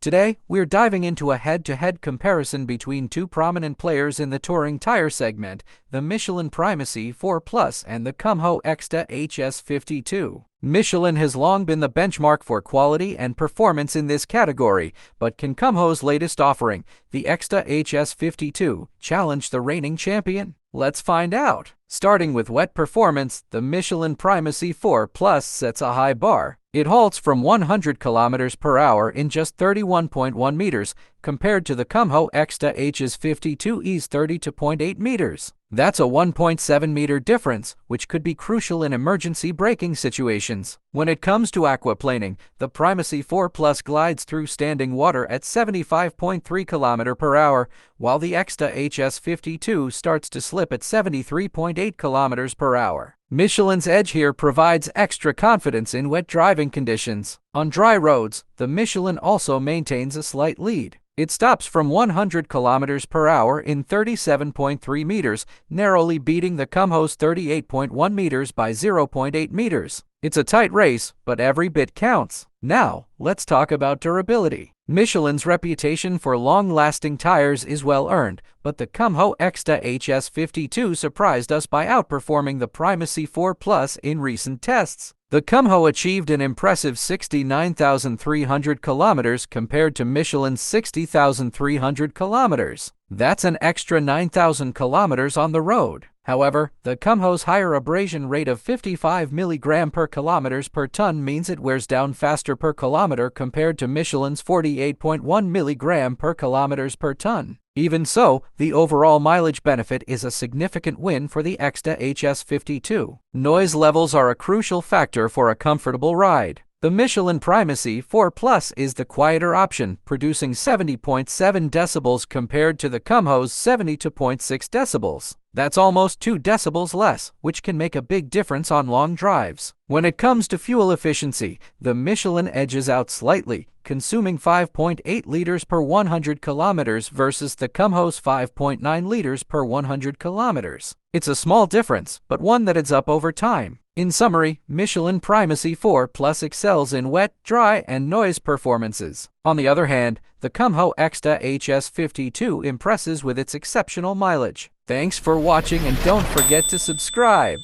Today, we're diving into a head-to-head comparison between two prominent players in the touring tire segment, the Michelin Primacy 4 Plus and the Kumho Ecsta HS52. Michelin has long been the benchmark for quality and performance in this category, but can Kumho's latest offering, the Ecsta HS52, challenge the reigning champion? Let's find out. Starting with wet performance, the Michelin Primacy 4 Plus sets a high bar. It halts from 100 km per hour in just 31.1 meters, compared to the Kumho Ecsta HS52's 32.8 meters. That's a 1.7 meter difference, which could be crucial in emergency braking situations. When it comes to aquaplaning, the Primacy 4 Plus glides through standing water at 75.3 km per hour, while the Ecsta HS52 starts to slip at 73.8 km per hour. Michelin's edge here provides extra confidence in wet driving conditions. On dry roads, the Michelin also maintains a slight lead. It stops from 100 km per hour in 37.3 meters, narrowly beating the Kumho's 38.1 meters by 0.8 meters. It's a tight race, but every bit counts. Now, let's talk about durability. Michelin's reputation for long-lasting tires is well-earned, but the Kumho Ecsta HS52 surprised us by outperforming the Primacy 4 Plus in recent tests. The Kumho achieved an impressive 69,300 kilometers compared to Michelin's 60,300 kilometers. That's an extra 9,000 kilometers on the road. However, the Kumho's higher abrasion rate of 55 mg per kilometers per ton means it wears down faster per kilometer compared to Michelin's 48.1 mg per kilometers per ton. Even so, the overall mileage benefit is a significant win for the Ecsta HS52. Noise levels are a crucial factor for a comfortable ride. The Michelin Primacy 4 Plus is the quieter option, producing 70.7 decibels compared to the Kumho's 72.6 decibels. That's almost 2 decibels less, which can make a big difference on long drives. When it comes to fuel efficiency, the Michelin edges out slightly, consuming 5.8 liters per 100 kilometers versus the Kumho's 5.9 liters per 100 kilometers. It's a small difference, but one that adds up over time. In summary, Michelin Primacy 4 Plus excels in wet, dry, and noise performances. On the other hand, the Kumho Ecsta HS52 impresses with its exceptional mileage. Thanks for watching and don't forget to subscribe.